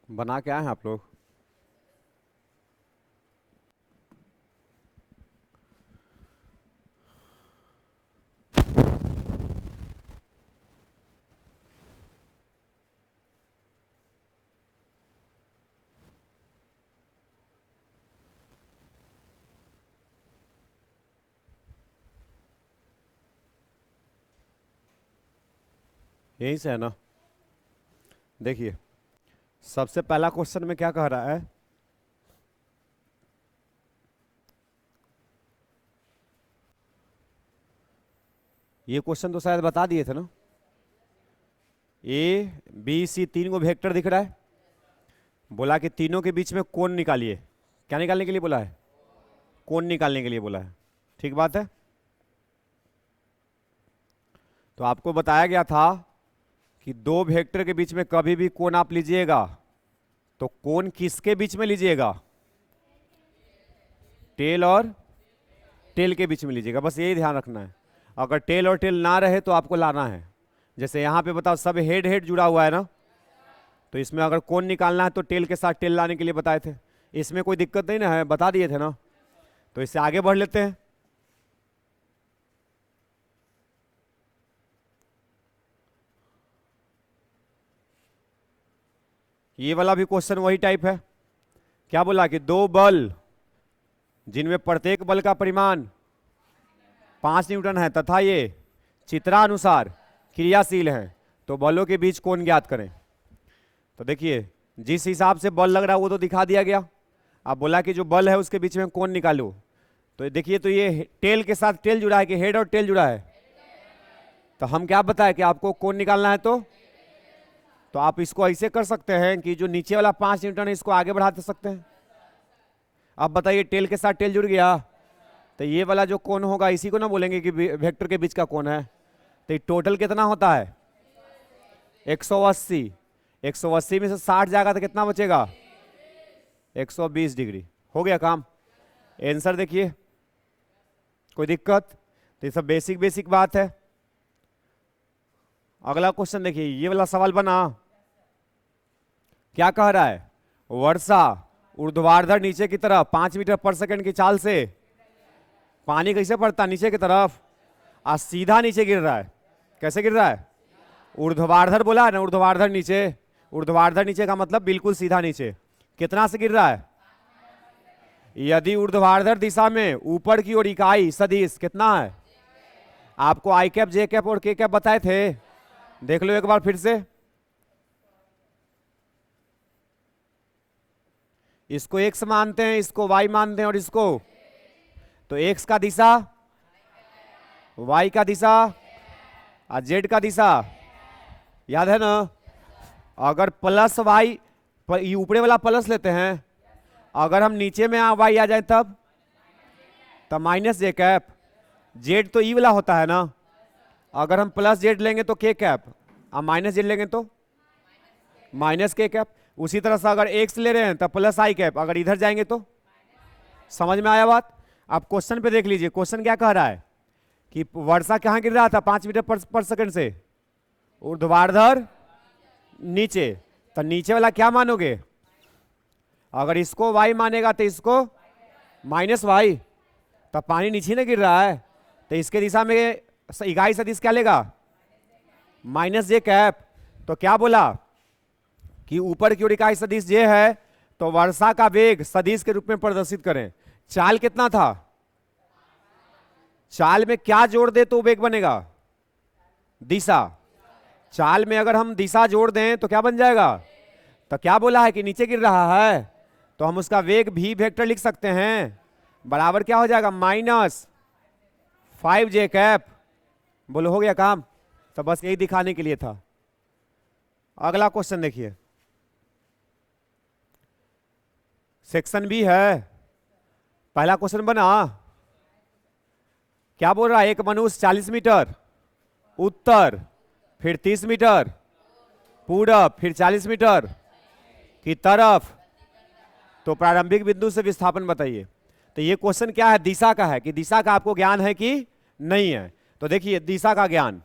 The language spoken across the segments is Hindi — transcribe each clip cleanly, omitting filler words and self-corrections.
बना के आए हैं आप लोग? यहीं से है ना? देखिए, सबसे पहला क्वेश्चन में क्या कह रहा है? ये क्वेश्चन तो शायद बता दिए थे ना। ए बी सी तीन को वेक्टर दिख रहा है। बोला कि तीनों के बीच में कोण निकालिए। क्या निकालने के लिए बोला है? कोण निकालने के लिए बोला है। ठीक बात है। तो आपको बताया गया था कि दो वेक्टर के बीच में कभी भी कोण आप लीजिएगा तो कोण किसके बीच में लीजिएगा? टेल और टेल के बीच में लीजिएगा, बस यही ध्यान रखना है। अगर टेल और टेल ना रहे तो आपको लाना है। जैसे यहां पे बताओ, सब हेड हेड जुड़ा हुआ है ना, तो इसमें अगर कोण निकालना है तो टेल के साथ टेल लाने के लिए बताए थे। इसमें कोई दिक्कत नहीं ना है, बता दिए थे ना। तो इससे आगे बढ़ लेते हैं। ये वाला भी क्वेश्चन वही टाइप है। क्या बोला कि दो बल जिनमें प्रत्येक बल का परिमाण 5 न्यूटन है तथा ये चित्रानुसार क्रियाशील हैं, तो बलों के बीच कोण ज्ञात करें। तो देखिए, जिस हिसाब से बल लग रहा है वो तो दिखा दिया गया। अब बोला कि जो बल है उसके बीच में कोण निकालो। तो देखिए, तो ये टेल के साथ टेल जुड़ा है कि हेड और टेल जुड़ा है? तो हम क्या बताए कि आपको कोण निकालना है तो आप इसको ऐसे कर सकते हैं कि जो नीचे वाला 5 न्यूटन है इसको आगे बढ़ा सकते हैं। अब बताइए, टेल के साथ टेल जुड़ गया तो ये वाला जो कोण होगा इसी को ना बोलेंगे कि वेक्टर के बीच का कोण है। तो टोटल कितना होता है? 180। 180 में से 60 जाएगा तो कितना बचेगा? 120 डिग्री। हो गया काम। आंसर देखिए, कोई दिक्कत? तो ये सब बेसिक बेसिक बात है। अगला क्वेश्चन देखिए, ये वाला सवाल बना। क्या कह रहा है? वर्षा ऊर्ध्वाधर नीचे की तरफ 5 मीटर पर सेकंड की चाल से पानी कैसे पड़ता? नीचे की तरफ, और सीधा नीचे गिर रहा है। कैसे गिर रहा है? ऊर्ध्वाधर बोला है ना, ऊर्ध्वाधर नीचे। ऊर्ध्वाधर नीचे का मतलब बिल्कुल सीधा नीचे। कितना से गिर रहा है? यदि ऊर्ध्वाधर दिशा में ऊपर की ओर इकाई सदिश कितना है? आपको आई कैप, जे कैप और के कैप बताए थे, देख लो एक बार फिर से। इसको एक्स मानते हैं, इसको वाई मानते हैं, और इसको तो एक्स का दिशा, वाई का दिशा और जेड का दिशा याद है ना? अगर प्लस वाई, ऊपरे वाला प्लस लेते हैं, अगर हम नीचे में वाई आ जाए तब माइनस जे कैप। जेड तो ई वाला होता है ना, अगर हम प्लस जेड लेंगे तो के कैप, और माइनस जेड लेंगे तो माइनस के कैप। उसी तरह से अगर एक्स ले रहे हैं तो प्लस आई कैप, अगर इधर जाएंगे तो। समझ में आया बात? आप क्वेश्चन पे देख लीजिए, क्वेश्चन क्या कह रहा है कि वर्षा कहां गिर रहा था? 5 मीटर पर सेकंड से ऊर्ध्वाधर नीचे। तो नीचे वाला क्या मानोगे? अगर इसको y मानेगा तो इसको माइनस वाई। तो पानी नीचे ना गिर रहा है, तो इसके दिशा में इकाई सदिश क्या लेगा? माइनस जे कैप। तो क्या बोला कि ऊपर की ओर इकाई सदिश जे है, तो वर्षा का वेग सदिश के रूप में प्रदर्शित करें। चाल कितना था? चाल में क्या जोड़ दे तो वेग बनेगा? दिशा। चाल में अगर हम दिशा जोड़ दें तो क्या बन जाएगा? तो क्या बोला है कि नीचे गिर रहा है, तो हम उसका वेग भी वेक्टर लिख सकते हैं, बराबर क्या हो जाएगा? -5 जे कैप। बोलो, हो गया काम? तो बस यही दिखाने के लिए था। अगला क्वेश्चन देखिए, सेक्शन बी है। पहला क्वेश्चन बना, क्या बोल रहा है? एक मनुष्य 40 मीटर उत्तर, फिर 30 मीटर पूरब, फिर 40 मीटर की तरफ, तो प्रारंभिक बिंदु से विस्थापन बताइए। तो ये क्वेश्चन क्या है? दिशा का है कि दिशा का आपको ज्ञान है कि नहीं है? तो देखिए, दिशा का ज्ञान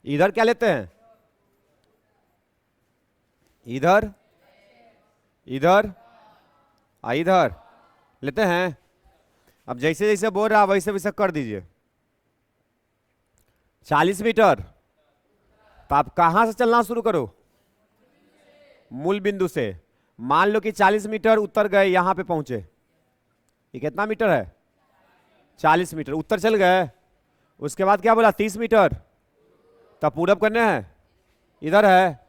इधर क्या लेते हैं, इधर इधर इधर लेते हैं। अब जैसे जैसे बोल रहा वैसे वैसे कर दीजिए। 40 मीटर, तो आप कहां से चलना शुरू करो, मूल बिंदु से। मान लो कि 40 मीटर उत्तर गए, यहां पे पहुंचे, ये कितना मीटर है, 40 मीटर उत्तर चल गए। उसके बाद क्या बोला, 30 मीटर, तब पूरब करने हैं, इधर है,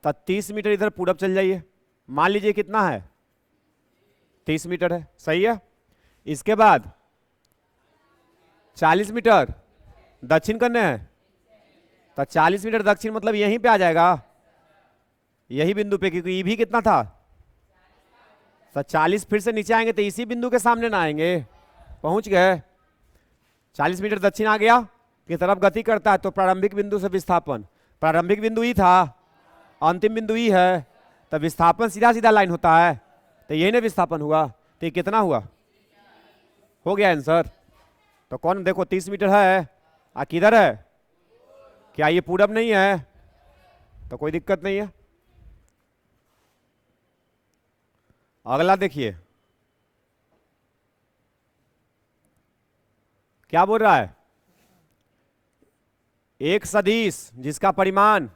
तब 30 मीटर इधर पूरब चल जाइए। मान लीजिए कितना है, 30 मीटर है, सही है। इसके बाद 40 मीटर दक्षिण करने हैं, तो 40 मीटर दक्षिण मतलब यहीं पे आ जाएगा, यही बिंदु पे, क्योंकि ये भी कितना था, तो 40 फिर से नीचे आएंगे तो इसी बिंदु के सामने ना आएंगे, पहुंच गए। 40 मीटर दक्षिण आ गया, की तरफ गति करता है, तो प्रारंभिक बिंदु से विस्थापन, प्रारंभिक बिंदु ई था, अंतिम बिंदु ई है, तो विस्थापन सीधा सीधा लाइन होता है, तो यही ना विस्थापन हुआ, तो ये कितना हुआ, हो गया आंसर। तो कौन, देखो 30 मीटर है, किधर है, क्या ये पूरब नहीं है, तो कोई दिक्कत नहीं है। अगला देखिए क्या बोल रहा है, एक सदिश जिसका परिमाण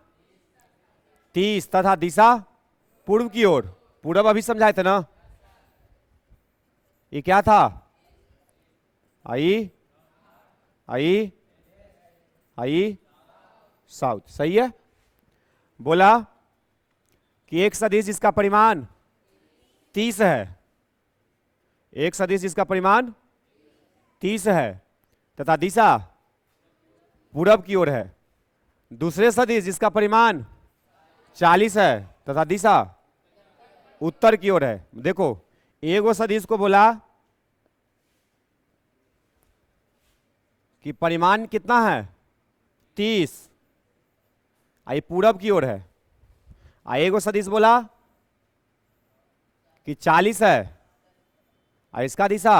30 तथा दिशा पूर्व की ओर, पूरब अभी समझाए थे ना, ये क्या था, आई साउथ, सही है। बोला कि एक सदिश जिसका परिमाण 30 है, एक सदिश जिसका परिमाण 30 है तथा दिशा पूरब की ओर है, दूसरे सदिश जिसका परिमाण 40 है तथा दिशा उत्तर की ओर है। देखो एगो सदिश को बोला कि परिमाण कितना है 30, ये पूरब की ओर है, एगो सदिश बोला कि 40 है, इसका दिशा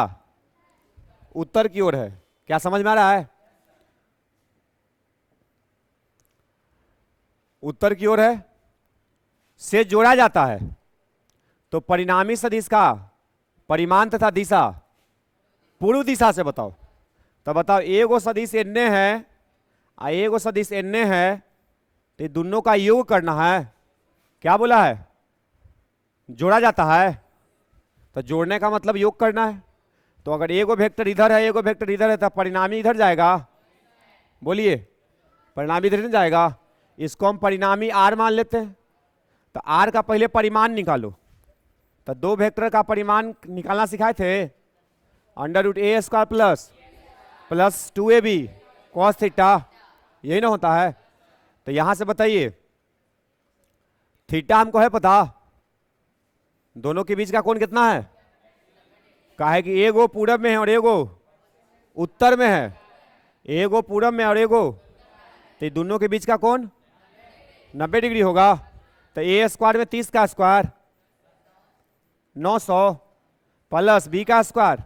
उत्तर की ओर है। क्या समझ में आ रहा है, उत्तर की ओर है, से जोड़ा जाता है, तो परिणामी सदिश का परिमाण तथा दिशा पूर्व दिशा से बताओ। तो बताओ एगो सदिश एन्ने है, एगो सदिश एन्ने है, तो दोनों का योग करना है। क्या बोला है, जोड़ा जाता है, तो जोड़ने का मतलब योग करना है। तो अगर एगो वेक्टर इधर है, एगो वेक्टर इधर है, तो परिणामी इधर जाएगा, बोलिए परिणामी इधर नहीं जाएगा। इसको हम परिणामी आर मान लेते हैं। तो आर का पहले परिमाण निकालो, तो दो वेक्टर का परिमाण निकालना सिखाए थे, √a² plus 2ab cos theta, यही ना होता है। तो यहां से बताइए थीटा हमको है पता, दोनों के बीच का कोण कितना है, काहे कि एगो पूरब में है और एगो उत्तर में है, एगो पूरब में और एगो, तो दोनों के बीच का कोण 90 डिग्री होगा। तो a² में 30 का स्क्वायर 900 प्लस b का square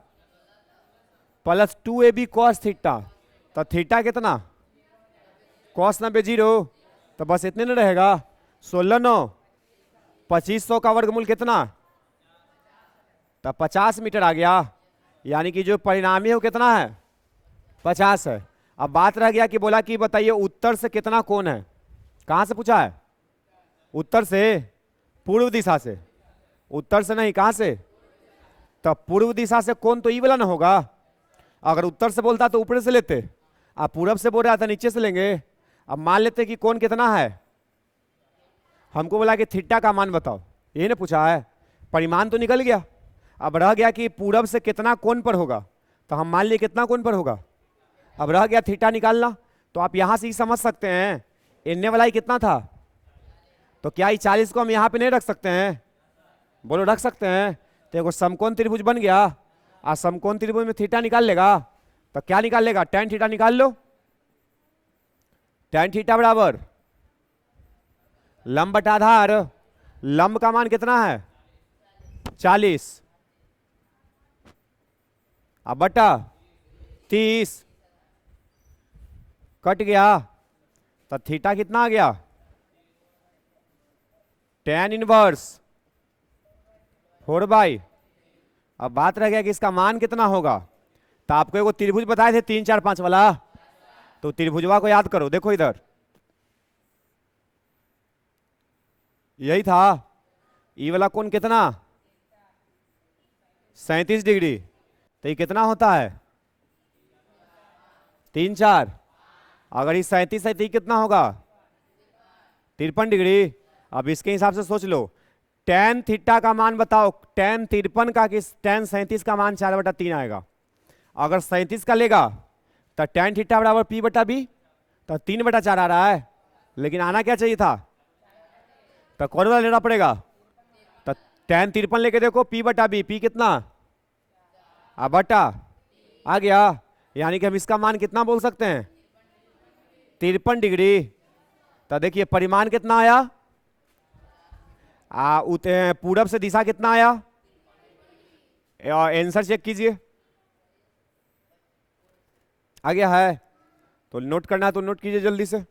plus 2ab cos theta, तो थीटा कितना cos 90 0, तो बस इतने न रहेगा। 16 9 2500 का वर्गमूल कितना, तो 50 मीटर आ गया, यानी कि जो परिणामी है वो कितना है 50 है। अब बात रह गया कि बोला कि बताइए उत्तर से कितना कोण है, कहां से पूछा है, उत्तर से, पूर्व दिशा से, उत्तर से नहीं, कहां से, तो पूर्व दिशा से कोण तो ई वाला ना होगा। अगर उत्तर से बोलता तो ऊपर से लेते, अब पूरब से बोल रहा था नीचे से लेंगे। अब मान लेते कि कोण कितना है, हमको बोला कि थीटा का मान बताओ, यही ना पूछा है, परिमाण तो निकल गया। अब रह गया कि पूरब से कितना कोण पर होगा, तो हम मान लिए कितना कोण पर होगा। अब रह गया थीटा निकालना, तो आप यहां से ही समझ सकते हैं इन्ने वाला ही कितना था, तो क्या ये 40 को हम यहाँ पे नहीं रख सकते हैं, बोलो रख सकते हैं। तो एगो समकोण त्रिभुज बन गया, और समकोण त्रिभुज में थीटा निकाल लेगा, तो क्या निकाल लेगा, tan थीटा निकाल लो। tan थीटा बराबर लंब बटा आधार, लंब का मान कितना है 40, अब बटा 30, कट गया तो थीटा कितना आ गया, tan इनवर्स 4/। अब बात रह गया कि इसका मान कितना होगा। तो आपको एगो त्रिभुज बताए थे 3 4 5 वाला, तो त्रिभुजवा को याद करो। देखो इधर यही था, ई वाला कोण कितना 37 डिग्री। तो ये कितना होता है 3 4। अगर ये 37 है तो ये कितना होगा 53 डिग्री। अब इसके हिसाब से सोच लो, tan थीटा का मान बताओ, tan 53 का कि tan 37 का मान 4/3 आएगा। अगर 37 का लेगा तो tan थीटा बराबर p/b, तो 3/4 आ रहा है, लेकिन आना क्या चाहिए था, तो कौन वाला लेना पड़ेगा। तो tan 53 लेके देखो, p/b, p कितना बटा आ गया, यानी कि हम इसका मान कितना बोल सकते हैं 53 डिग्री। तो देखिए परिमाण कितना आया, पूरब से दिशा कितना आया, आंसर चेक कीजिए आ गया है। तो नोट करना है तो नोट कीजिए जल्दी से।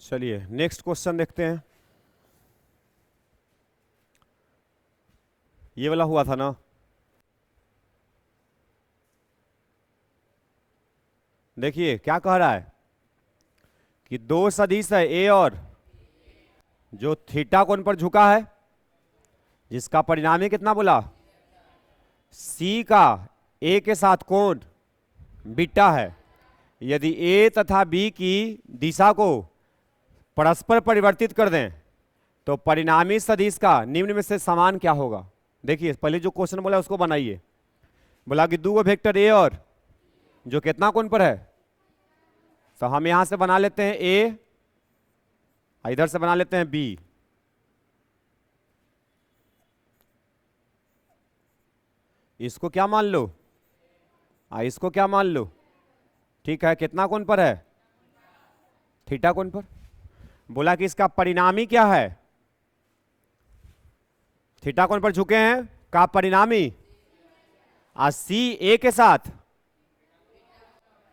चलिए नेक्स्ट क्वेश्चन देखते हैं। ये वाला हुआ था ना, देखिए क्या कह रहा है कि दो सदिश है ए और, जो थीटा कोण पर झुका है, जिसका परिणामी कितना बोला सी का ए के साथ कोण बीटा है। यदि ए तथा बी की दिशा को परस्पर परिवर्तित कर दें तो परिणामी सदिश का निम्न में से समान क्या होगा। देखिए पहले जो क्वेश्चन बोला उसको बनाइए। बोला कि दो वेक्टर ए और जो कितना कोण पर है, तो हम यहां से बना लेते हैं ए, इधर से बना लेते हैं बी। इसको क्या मान लो, इसको क्या मान लो, ठीक है, कितना कोण पर है थीटा कोण पर। बोला कि इसका परिणामी क्या है, थीटा कोण पर झुके हैं का परिणामी सी ए के साथ,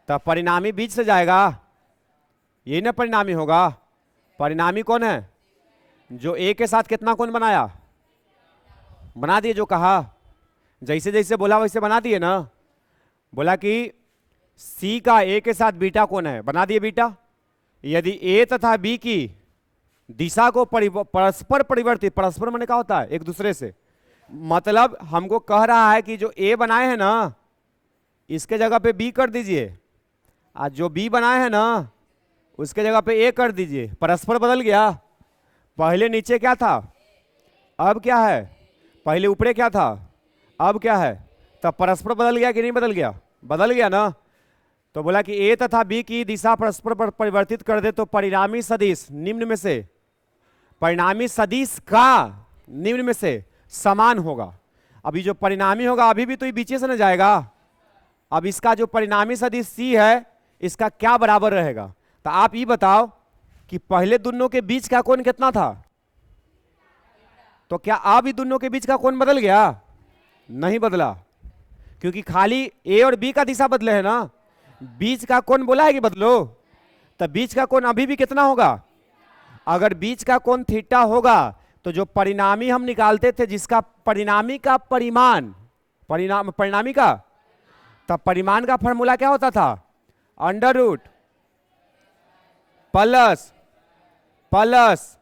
तब परिणामी बीच से जाएगा, ये ना परिणामी होगा। परिणामी कौन है, जो ए के साथ कितना कोण बनाया, बना दिए, जो कहा जैसे जैसे बोला वैसे बना दिए ना। बोला कि सी का ए के साथ बीटा कोण है, बना दिए बीटा। यदि ए तथा बी की दिशा को परस्पर परिवर्तित, परस्पर माने क्या होता है एक दूसरे से, मतलब हमको कह रहा है कि जो ए बनाए हैं ना इसके जगह पे बी कर दीजिए, आज जो बी बनाए हैं ना उसके जगह पे ए कर दीजिए। परस्पर बदल गया, पहले नीचे क्या था अब क्या है, पहले ऊपरे क्या था अब क्या है, तब परस्पर बदल गया कि नहीं बदल गया, बदल गया ना। तो बोला कि ए तथा बी की दिशा परस्पर परिवर्तित कर दे तो परिणामी सदिश निम्न में से, परिणामी सदिश का निम्न में से समान होगा। अभी जो परिणामी होगा अभी भी तो ये बीचे से न जाएगा। अब इसका जो परिणामी सदिश सी है इसका क्या बराबर रहेगा। तो आप ये बताओ कि पहले दोनों के बीच का कोण कितना था, तो क्या अब ये दोनों के बीच का कोण बदल गया, नहीं बदला, क्योंकि खाली ए और बी का दिशा बदले है ना, बीच का कोण बोला है कि बदलो। तो बीच का कोण अभी भी कितना होगा, अगर बीच का कोण थीटा होगा तो जो परिणामी हम निकालते थे जिसका परिणामी का परिमाण, परिणामी का, तब परिमाण का फॉर्मूला क्या होता था अंडर रूट प्लस प्लस,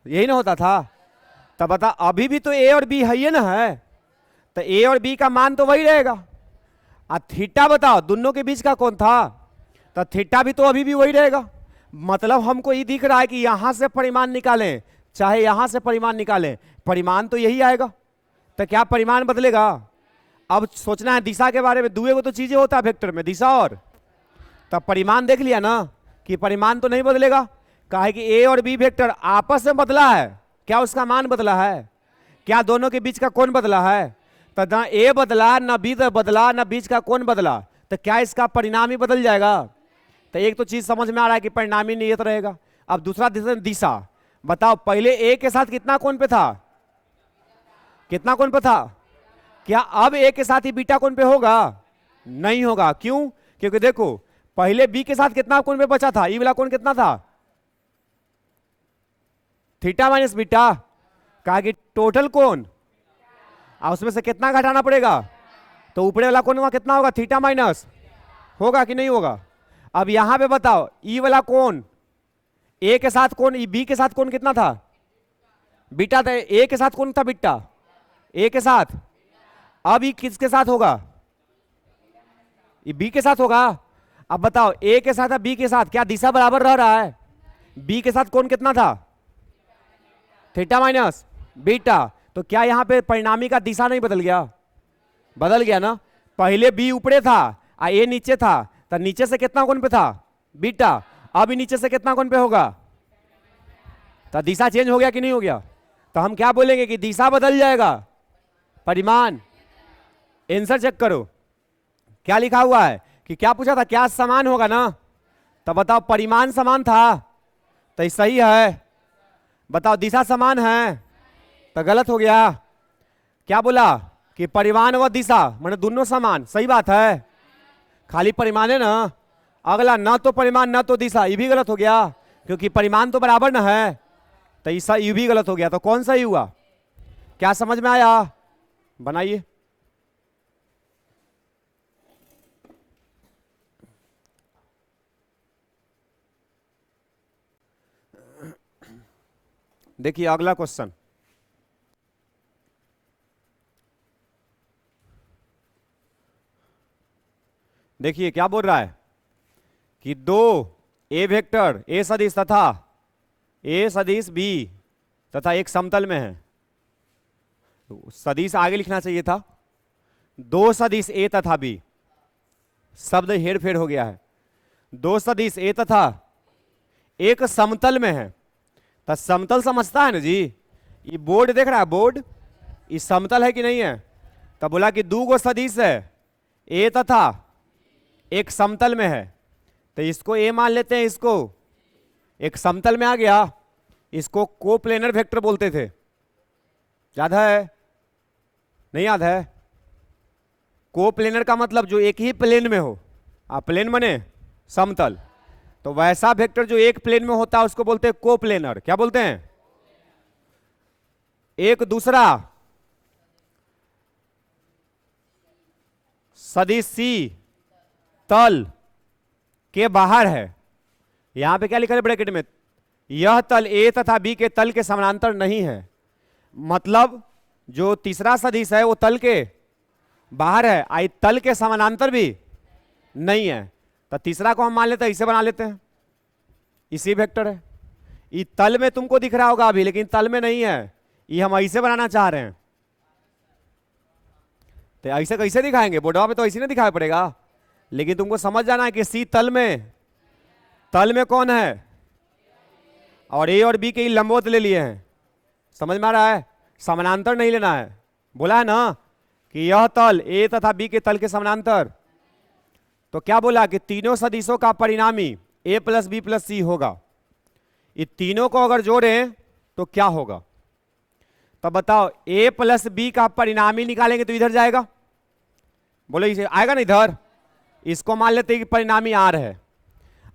यही ना होता था। तब बता अभी भी तो ए और बी है ये ना है, तो ए और बी का मान तो वही रहेगा। थीटा बताओ दोनों के बीच का कौन था, तो थीटा भी तो अभी भी वही रहेगा। मतलब हमको ये दिख रहा है कि यहां से परिमाण निकालें चाहे यहां से परिमाण निकालें, परिमाण तो यही आएगा। तो क्या परिमाण बदलेगा, अब सोचना है दिशा के बारे में। दुए को तो चीजें होता है वेक्टर में, दिशा और, तब परिमाण देख लिया ना कि परिमाण तो नहीं बदलेगा। काहे कि ए और बी वेक्टर आपस में बदला है, क्या उसका मान बदला है, क्या दोनों के बीच का कोण बदला है। तो ना ए बदला ना बी बदला ना बीच का कोण बदला, तो क्या इसका परिणाम ही बदल जाएगा। तो एक तो चीज समझ में आ रहा है कि परिणामी नियत रहेगा। अब दूसरा दिशा, बताओ पहले ए के साथ कितना कोण पे था, कितना कोण पे था? क्या अब ए के साथ ही बीटा कोण पे होगा? नहीं होगा। क्यों? क्योंकि देखो पहले बी के साथ कितना कोण पे बचा था, ई वाला कोण कितना था? Theta minus beta. कहा कि टोटल कोण, और उसमें से कितना घटाना पड़ेगा? तो ऊपरे वाला कोण वहां कितना होगा? थीटा माइनस, होगा कि नहीं होगा? अब यहां पे बताओ ई वाला कोण ए के साथ कोण, बी के साथ कोण कितना था? बीटा था। ए के साथ कोण था बीटा, ए के साथ। अब ये किसके साथ होगा? ये बी के साथ होगा। अब बताओ ए के साथ बी के साथ क्या दिशा बराबर रह रहा है? बी के साथ कोण कितना था? Theta minus beta. तो क्या यहां पे परिणामी का दिशा नहीं बदल गया? बदल गया ना। पहले बी ऊपरे था और ए नीचे था, तो नीचे से कितना कोण पे था? बीटा। अब नीचे से कितना कोण पे होगा? तो दिशा चेंज हो गया कि नहीं हो गया? तो हम क्या बोलेंगे कि दिशा बदल जाएगा, परिमाण। आंसर चेक करो क्या लिखा हुआ है, कि क्या पूछा था, क्या समान होगा ना? तो बताओ परिमाण समान था, तो ये सही है। बताओ दिशा समान है, तो गलत हो गया। क्या बोला कि परिमाण व दिशा मतलब दोनों समान, सही बात है। खाली परिमाण है ना। अगला ना तो परिमाण ना तो दिशा, ये भी गलत हो गया, क्योंकि परिमाण तो बराबर ना है, तो ये भी गलत हो गया। तो कौन सही हुआ? क्या समझ में आया? बनाइए। देखिए अगला क्वेश्चन, देखिए क्या बोल रहा है कि दो ए वेक्टर ए सदिश तथा ए सदिश बी तथा एक समतल में है। सदिश आगे लिखना चाहिए था, दो सदिश ए तथा बी, शब्द हेरफेर हो गया है। दो सदिश ए तथा एक समतल में है। तो समतल समझता है ना जी, ये बोर्ड देख रहा है, बोर्ड, ये समतल है कि नहीं है? तो बोला कि दो गो सदिश है ए तथा एक समतल में है, तो इसको ए मान लेते हैं, इसको एक समतल में आ गया, इसको कोप्लेनर वेक्टर बोलते थे। याद है? नहीं याद है? कोप्लेनर का मतलब जो एक ही प्लेन में हो, प्लेन बने समतल, तो वैसा वेक्टर जो एक प्लेन में होता है उसको बोलते हैं कोप्लेनर। क्या बोलते हैं? एक दूसरा सदिश सी तल के बाहर है। यहां पे क्या लिखा है ब्रैकेट में? यह तल ए तथा बी के तल के समानांतर नहीं है। मतलब जो तीसरा सदिश है वो तल के बाहर है, आई तल के समानांतर भी नहीं है। तो तीसरा को हम मान लेते हैं, इसे बना लेते हैं, इसी वेक्टर है। ये तल में तुमको दिख रहा होगा अभी, लेकिन तल में नहीं है, ये हम ऐसे बनाना चाह रहे हैं। तो ऐसे कैसे दिखाएंगे? बोर्डवा पे तो ऐसे नहीं दिखाई पड़ेगा, लेकिन तुमको समझ जाना है कि सी तल में कौन है, और ए और बी के लंबवत ले लिए हैं। समझ में आ रहा है? समानांतर नहीं लेना है। बोला है ना कि यह तल ए तथा बी के तल के समानांतर। तो क्या बोला कि तीनों सदिशों का परिणामी ए प्लस बी प्लस सी होगा। ये तीनों को अगर जोड़ें तो क्या होगा? तो बताओ ए प्लस बी का परिणामी निकालेंगे तो इधर जाएगा, बोलो इसे आएगा ना इधर। इसको मान लेते हैं कि परिणामी आर है।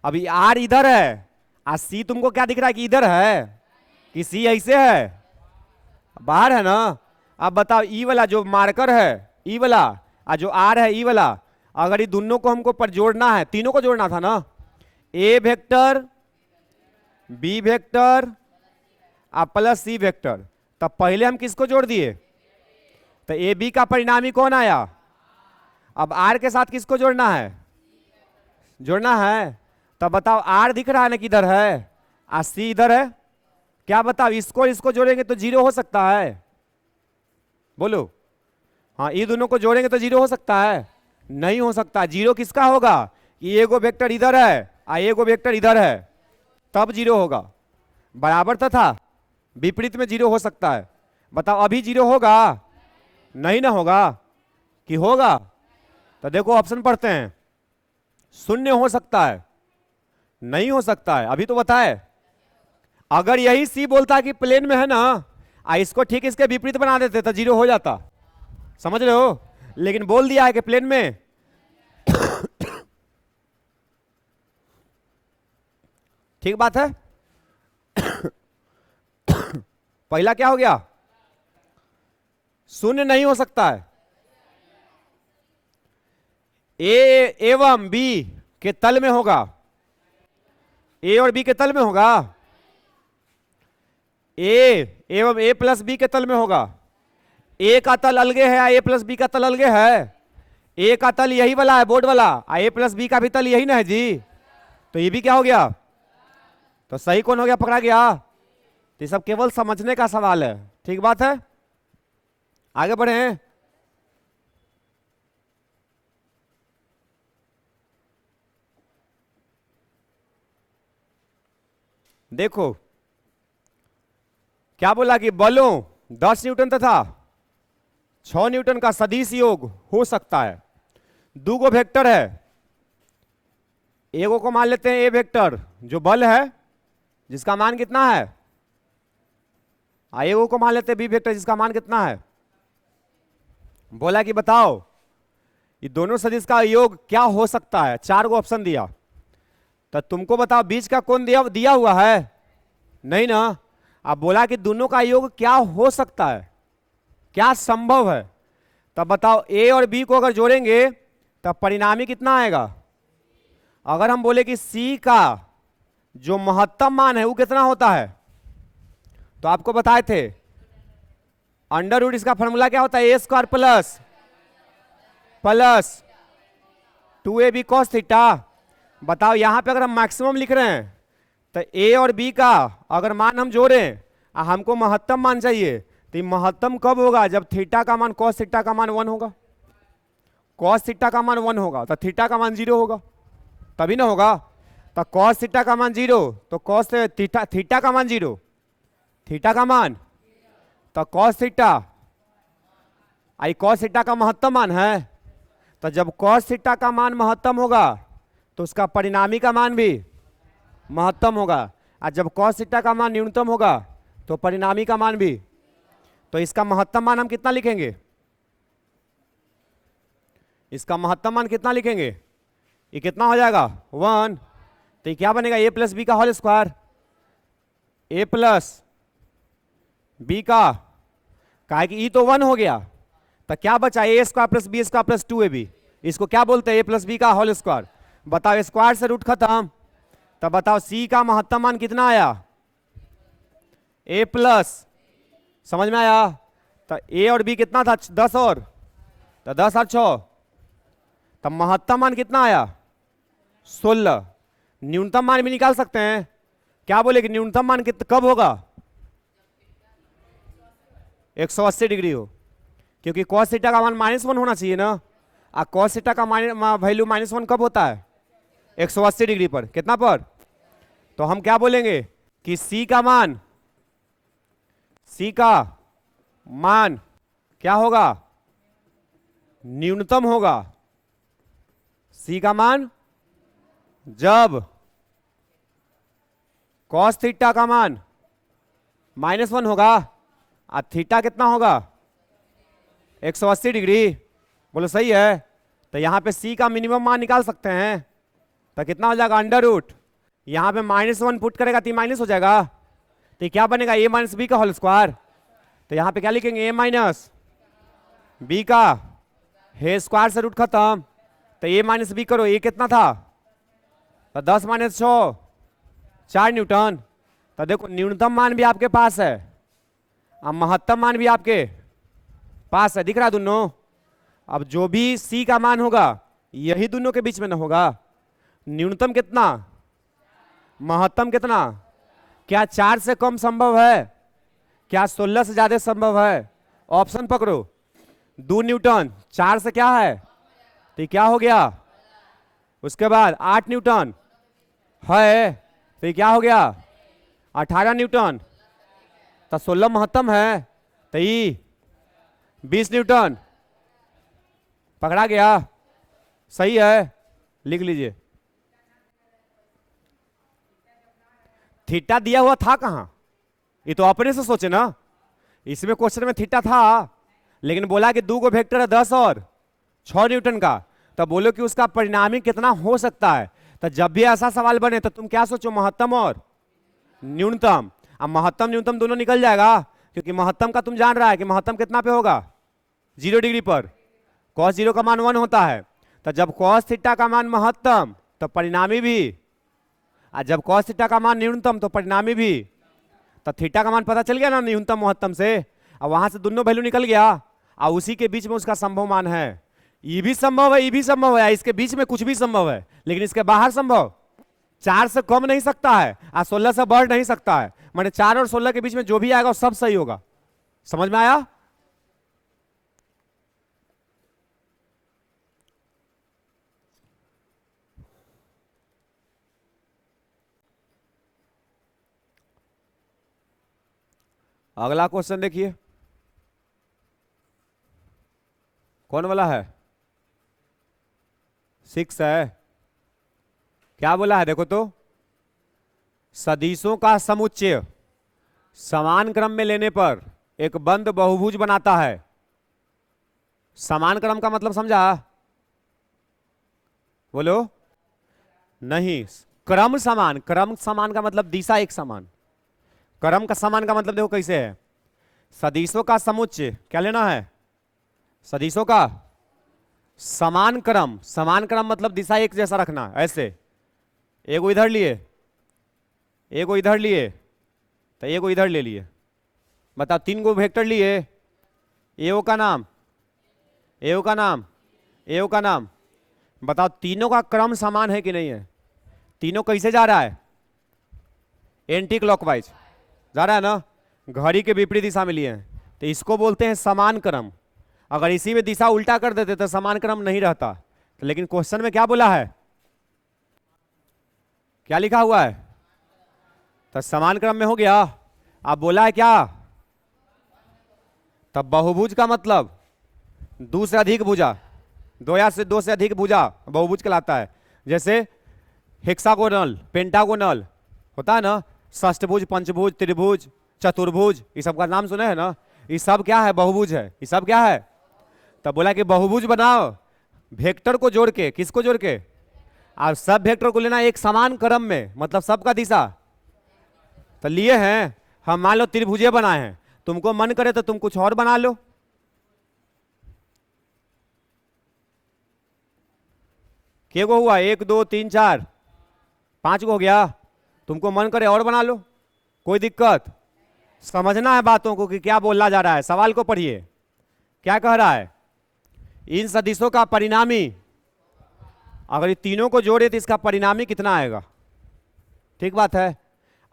अभी आर इधर है, और सी तुमको क्या दिख रहा है कि इधर है, कि सी ऐसे है, बाहर है ना। अब बताओ ई वाला जो मार्कर है ई वाला, और जो आर है ई वाला, अगर ये दोनों को हमको पर जोड़ना है, तीनों को जोड़ना था ना, ए वेक्टर बी वेक्टर और प्लस सी वेक्टर, तब पहले हम किसको जोड़ दिए? तो ए बी का परिणामी कौन आया? अब आर के साथ किसको जोड़ना है? जोड़ना है। तब बताओ आर दिख रहा है ना किधर है, और सी इधर है। क्या बताओ इसको जोड़ेंगे तो जीरो हो सकता है? बोलो हाँ, ये दोनों को जोड़ेंगे तो जीरो हो सकता है? नहीं हो सकता। जीरो किसका होगा कि एगो वेक्टर इधर है और एगो वेक्टर इधर है, तब जीरो होगा। बराबर तथा विपरीत में जीरो हो सकता है। बताओ अभी जीरो होगा? नहीं ना होगा, कि होगा? तो देखो ऑप्शन पढ़ते हैं, शून्य हो सकता है, नहीं हो सकता है, अभी तो बताए। अगर यही सी बोलता कि प्लेन में है ना, इसको ठीक इसके विपरीत बना देते तो जीरो हो जाता, समझ रहे हो। लेकिन बोल दिया है कि प्लेन में। ठीक बात है। पहला क्या हो गया, शून्य नहीं हो सकता है। ए एवं बी के तल में होगा, ए और बी के तल में होगा, ए एवं ए प्लस बी के तल में होगा। ए का तल अलगे है, ए प्लस बी का तल अलगे है। ए का तल यही वाला है, बोर्ड वाला, ए प्लस बी का भी तल यही ना है जी। तो ये भी क्या हो गया, तो सही कौन हो गया, पकड़ा गया। तो ये सब केवल समझने का सवाल है। ठीक बात है, आगे बढ़े। देखो क्या बोला कि बलों 10 न्यूटन तथा 6 न्यूटन का सदिश योग हो सकता है। दो गो वेक्टर है, एगो को मान लेते हैं ए वेक्टर जो बल है जिसका मान कितना है, एगो को मान लेते हैं बी वेक्टर जिसका मान कितना है। बोला कि बताओ ये दोनों सदिश का योग क्या हो सकता है। 4 गो ऑप्शन दिया, तो तुमको बताओ बीच का कौन दिया हुआ है, नहीं ना। अब बोला कि दोनों का योग क्या हो सकता है, क्या संभव है। तब बताओ ए और बी को अगर जोड़ेंगे तब परिणामी कितना आएगा। अगर हम बोले कि सी का जो महत्तम मान है वो कितना होता है, तो आपको बताए थे अंडर रूट, इसका फॉर्मूला क्या होता है, a square plus 2ab cos theta. बताओ यहां पे अगर हम मैक्सिमम लिख रहे हैं तो ए और बी का अगर मान हम जोड़ें, हमको महत्तम मान चाहिए, तो ये महत्तम कब होगा, जब थीटा का मान cos थीटा का मान 1 होगा। cos थीटा का मान 1 होगा तो थीटा का मान 0 होगा, तभी ना होगा। तो cos थीटा का मान 0 तो cos थीटा का मान 0, थीटा का मान तो cos थीटा, आई cos थीटा का महत्तम मान है। तो जब cos थीटा का मान महत्तम होगा तो उसका परिणामी का मान भी महत्तम होगा, और जब cos थीटा का मान न्यूनतम होगा तो परिणामी का मान भी। तो इसका महत्तम मान हम कितना लिखेंगे, इसका महत्तम मान कितना लिखेंगे, ये कितना हो जाएगा 1। तो ये क्या बनेगा, ए प्लस बी का होल स्क्वायर, ए प्लस बी का है कि ई तो 1 हो गया, तो क्या बचा a square plus b square plus 2ab। इसको क्या बोलते हैं, ए प्लस बी का होल स्क्वायर। बताओ स्क्वायर से रूट खत्म, तब बताओ सी का महत्तम मान कितना आया, ए प्लस, समझ में आया। तो ए और बी कितना था 10 और, तो 10 और 6, तब महत्तम मान कितना आया 16। न्यूनतम मान भी निकाल सकते हैं, क्या बोले कि न्यूनतम मान कब होगा, 180 डिग्री हो, क्योंकि cos थीटा का मान -1 होना चाहिए ना। cos थीटा का वैल्यू -1 कब होता है, 180 डिग्री पर, कितना पर। तो हम क्या बोलेंगे कि C का मान क्या होगा, न्यूनतम होगा। C का मान जब cos थीटा का मान -1 होगा और थीटा कितना होगा 180 डिग्री, बोलो सही है। तो यहां पे C का मिनिमम मान निकाल सकते हैं, तो कितना हो जाएगा अंडर रूट, यहां पे -1 पुट करेगा तो माइनस हो जाएगा, तो क्या बनेगा a माइनस बी का होल स्क्वायर। तो यहां पे क्या लिखेंगे, a माइनस बी का है स्क्वायर से रूट खत्म, तो a माइनस बी करो, ये कितना था, तो 10 - 6 4 न्यूटन। तो देखो न्यूनतम मान भी आपके पास है और महत्तम मान भी आपके पास है, दिख रहा है दोनों। अब जो भी C का मान होगा यही दोनों के बीच में ना होगा। न्यूनतम कितना, महत्तम कितना, क्या 4 से कम संभव है, क्या 16 से ज्यादा संभव है। ऑप्शन पकड़ो, 2 न्यूटन 4 से क्या है, तो ये क्या हो गया। उसके बाद 8 न्यूटन है, तो ये क्या हो गया 18 न्यूटन, तो 16 महत्तम है, तो ये 20 न्यूटन, पकड़ा गया, सही है, लिख लीजिए। थीटा दिया हुआ था कहां? ये तो अपने से सोचे ना, इसमें क्वेश्चन में थीटा था, लेकिन बोला कि 2 वेक्टर है 10 और 6 न्यूटन का, तब बोलो कि उसका परिणामी कितना हो सकता है। तो जब भी ऐसा सवाल बने तो तुम क्या सोचो, महत्तम और न्यूनतम। अब महत्तम न्यूनतम दोनों निकल जाएगा, क्योंकि महत्तम का तुम जान रहा है कि महत्तम कितना पे होगा, 0 डिग्री पर। cos 0 का मान 1 होता है, तो जब cos थीटा का मान महत्तम तो परिणामी भी, और जब cos थीटा का मान न्यूनतम तो परिणामी भी। तो थीटा का मान पता चल गया ना न्यूनतम महत्तम से, और वहां से दोनों वैल्यू निकल गया, और उसी के बीच में उसका संभव मान है। ये भी संभव है, ये भी संभव है, इसके बीच में कुछ भी संभव है, लेकिन इसके बाहर संभव 4 से कम नहीं सकता है और 16 से बढ़ नहीं सकता है। माने 4 और 16 के बीच में जो भी आएगा वो सब सही होगा। समझ में आया? अगला क्वेश्चन देखिए, कौन वाला है? 6 है। क्या बोला है देखो तो, सदिशों का समुच्चय समान क्रम में लेने पर एक बंद बहुभुज बनाता है। समान क्रम का मतलब समझा? बोलो। नहीं, क्रम समान, क्रम समान का मतलब दिशा एक समान, क्रम का समान का मतलब देखो कैसे है, सदिशों का समुच्चय क्या लेना है, सदिशों का समान क्रम, समान क्रम मतलब दिशा एक जैसा रखना। ऐसे एगो इधर लिए, एगो इधर लिए, तो एगो इधर ले लिए। बताओ 3 गो वेक्टर लिए, एओ का नाम, एओ का नाम, एओ का नाम। बताओ तीनों का क्रम समान है कि नहीं है? तीनों कैसे जा रहा है? एंटी क्लॉकवाइज जा रहा है ना, घड़ी के विपरीत दिशा में लिए हैं, तो इसको बोलते हैं समान क्रम। अगर इसी में दिशा उल्टा कर देते तो समान क्रम नहीं रहता। तो लेकिन क्वेश्चन में क्या बोला है, क्या लिखा हुआ है? तो समान क्रम में हो गया। अब बोला है क्या, तब बहुभुज का मतलब 2 से अधिक भुजा, 2 या से 2 से अधिक भुजा बहुभुज कहलाता है। जैसे हेक्सागोनल, पेंटागोनल होता है ना, षष्ठभुज, पंचभुज, त्रिभुज, चतुर्भुज, ये सब का नाम सुने हैं ना, ये सब क्या है? बहुभुज है। ये सब क्या है? तब बोला कि बहुभुज बनाओ वेक्टर को जोड़ के, किसको जोड़ के? और सब वेक्टर को लेना एक समान क्रम में, मतलब सबका दिशा। तो लिए हैं हम, मान लो त्रिभुजे बनाए हैं, तुमको मन करे तो तुम कुछ और बना लो। के गो हुआ? 1 2 3 4 5 गो हो गया। तुमको मन करे और बना लो, कोई दिक्कत। समझना है बातों को कि क्या बोला जा रहा है। सवाल को पढ़िए, क्या कह रहा है, इन सदिशों का परिणामी, अगर ये तीनों को जोड़े तो इसका परिणामी कितना आएगा। ठीक बात है।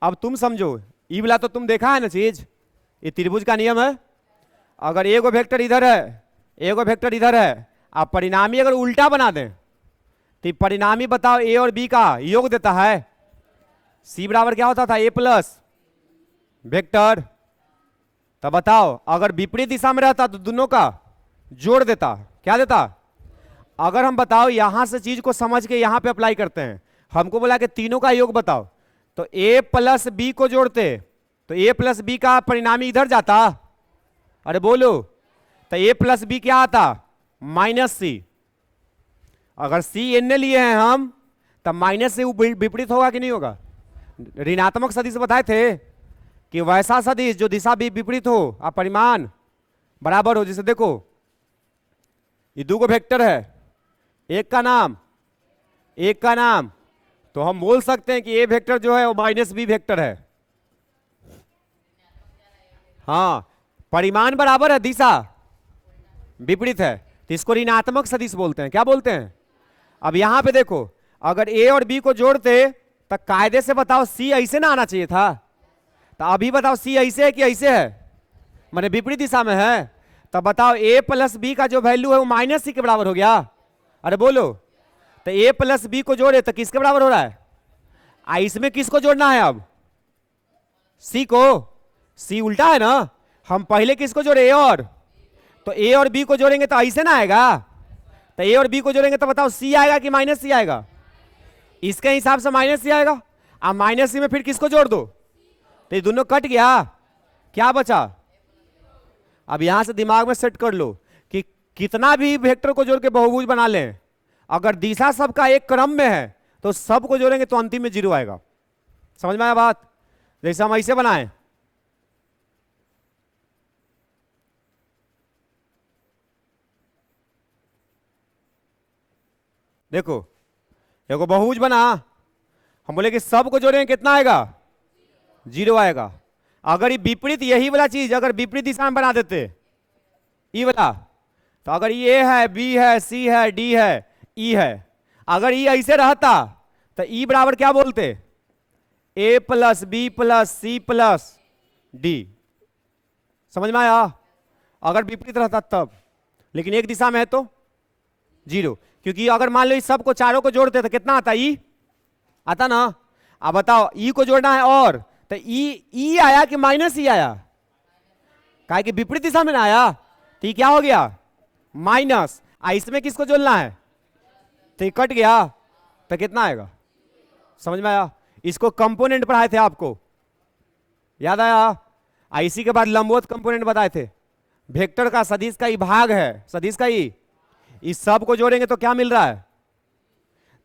अब तुम समझो, ई वाला तो तुम देखा है ना चीज, ये त्रिभुज का नियम है। अगर एगो वेक्टर इधर है, एगो वेक्टर इधर है, आप परिणामी अगर उल्टा बना दें तो परिणामी बताओ ए और बी का योग देता है। सी बराबर क्या होता था? ए प्लस वेक्टर। तब बताओ अगर विपरीत दिशा में रहता तो दोनों का जोड़ देता, क्या देता? अगर हम बताओ यहां से चीज को समझ के यहां पे अप्लाई करते हैं, हमको बोला कि तीनों का योग बताओ, तो ए प्लस बी को जोड़ते तो ए प्लस बी का परिणामी इधर जाता। अरे बोलो, तो ए प्लस बी क्या आता? माइनस सी। अगर सी एन लिए हैं हम, तब माइनस से विपरीत होगा कि नहीं होगा? ऋणात्मक सदिश बताए थे कि वैसा सदिश जो दिशा भी विपरीत हो और परिमाण बराबर हो। जैसे देखो ये 2 गो वेक्टर है, एक का नाम, एक का नाम, तो हम बोल सकते हैं कि ए वेक्टर जो है वो माइनस बी वेक्टर है। हाँ, परिमाण बराबर है, दिशा विपरीत है, तो इसको ऋणात्मक सदिश बोलते हैं। क्या बोलते हैं? अब यहां पे देखो, अगर ए और बी को जोड़ते तो कायदे से बताओ सी ऐसे ना आना चाहिए था। तो अभी बताओ सी ऐसे है कि ऐसे है? माने विपरीत दिशा में है। तब बताओ ए प्लस बी का जो वैल्यू है वो माइनस सी के बराबर हो गया। अरे बोलो, तो ए प्लस बी को जोड़े तो किसके बराबर हो रहा है? इसमें किसको जोड़ना है अब? सी को। सी उल्टा है ना, हम पहले किसको जोड़े? ए और, तो ए और बी को जोड़ेंगे तो ऐसे ना आएगा। तो ए और बी को जोड़ेंगे तो बताओ सी आएगा कि माइनस सी आएगा? इसके हिसाब से माइनस सी आएगा। अब माइनस सी में फिर किसको जोड़ दो, तो ये दोनों कट गया, क्या बचा। अब यहां से दिमाग में सेट कर लो कि कितना भी वेक्टर को जोड़ के बहुभुज बना लें, अगर दिशा सबका एक क्रम में है तो सबको जोड़ेंगे तो अंतिम में जीरो आएगा। समझ में आया बात। जैसे हम ऐसे बनाएं, देखो देखो बहुभुज बना, हम बोले कि सबको जोड़ेंगे कितना आएगा, जीरो आएगा। अगर ये विपरीत, यही वाला चीज अगर विपरीत दिशा में बना देते, ई वाला, तो अगर ये है, बी है, सी है, डी है, ई है, अगर ई ऐसे रहता तो ई बराबर क्या बोलते, a plus b plus c plus d. समझ में आया। अगर विपरीत रहता तब, लेकिन एक दिशा में है तो जीरो, क्योंकि अगर मान लो इस सबको चारों को जोड़ते तो कितना आता, ई आता ना। अब बताओ ई को जोड़ना है और, तो ई आया कि माइनस ई आया, काहे कि विपरीत दिशा में ना आया, तो ये क्या हो गया माइनस। इसमें किसको जोड़ना है, तो ये कट गया, तो कितना आएगा। समझ में आया। इसको कंपोनेंट पढ़ाए थे आपको, याद आया। इसी के बाद लंबवत कंपोनेंट बताए थे, वेक्टर का सदिश का ही भाग है, सदिश का ही, इस सब को जोड़ेंगे तो क्या मिल रहा है।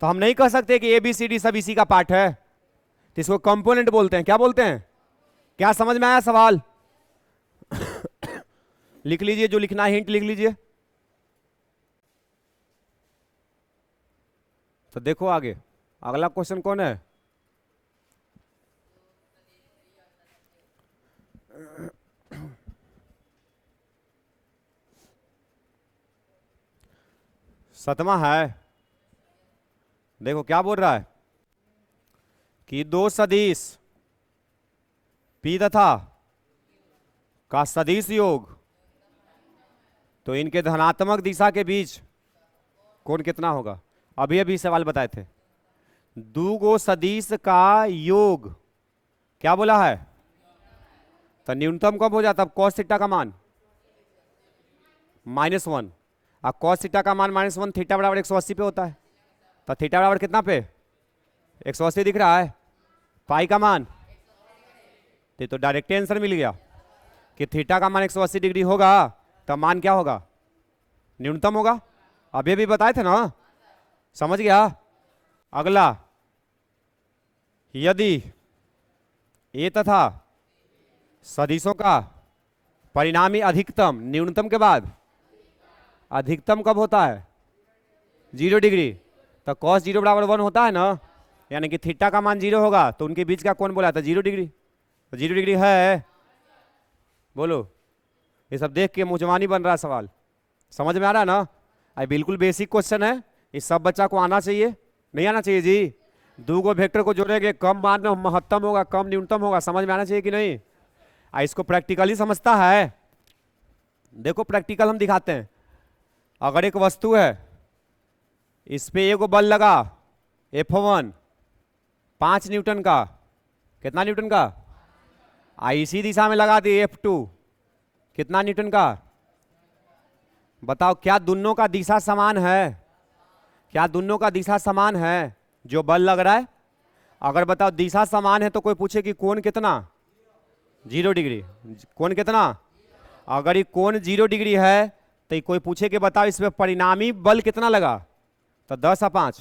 तो हम नहीं कह सकते कि ए बी सी डी सब इसी का पार्ट है, तो इसको कंपोनेंट बोलते हैं। क्या बोलते हैं, क्या समझ में आया सवाल। लिख लीजिए, जो लिखना है हिंट लिख लीजिए। तो देखो आगे अगला क्वेश्चन कौन है, सतमा है। देखो क्या बोल रहा है कि दो सदिश P तथा का सदिश योग, तो इनके धनात्मक दिशा के बीच कोण कितना होगा। अभी अभी सवाल बताए थे, दो गो सदिश का योग क्या बोला है, तो न्यूनतम कब हो जाता है, कॉस थीटा का मान -1, और कॉस थीटा का मान -1, थीटा बराबर 180 पे होता है, तो थीटा बराबर कितना पे 180 दिख रहा है, पाई का मान, तो डायरेक्ट आंसर मिल गया कि थीटा का मान 180 डिग्री होगा, तो मान क्या होगा, न्यूनतम होगा। अभी अभी बताए थे ना, समझ गया। अगला, यदि ए तथा सदिशों का परिणामी अधिकतम न्यूनतम के बाद अधिकतम कब होता है, 0 डिग्री, तो cos 0 बराबर 1 होता है ना, यानी कि थीटा का मान 0 होगा, तो उनके बीच का कोण बोला था 0 डिग्री, तो 0 डिग्री है। बोलो, ये सब देख के मुजवानी बन रहा है सवाल, समझ में आ रहा है ना। आई बिल्कुल बेसिक क्वेश्चन है, इस सब बच्चा को आना चाहिए, नहीं आना चाहिए जी। दो गो वेक्टर को जोड़ेंगे, कम मान में महत्तम होगा, कम न्यूनतम होगा, समझ में आना चाहिए कि नहीं। इसको प्रैक्टिकली समझता है। देखो प्रैक्टिकल हम दिखाते हैं। अगर एक वस्तु है, इस पे एक बल लगा F1 5 न्यूटन का, कितना न्यूटन का, इसी दिशा में लगा दी F2 कितना न्यूटन का। बताओ क्या दोनों का दिशा समान है, क्या दोनों का दिशा समान है जो बल लग रहा है। अगर बताओ दिशा समान है तो कोई पूछे कि कोण कितना, 0 डिग्री, कोण कितना। अगर ये कोण 0 डिग्री है तो कोई पूछे कि बताओ इसमें परिणामी बल कितना लगा, तो 10/5,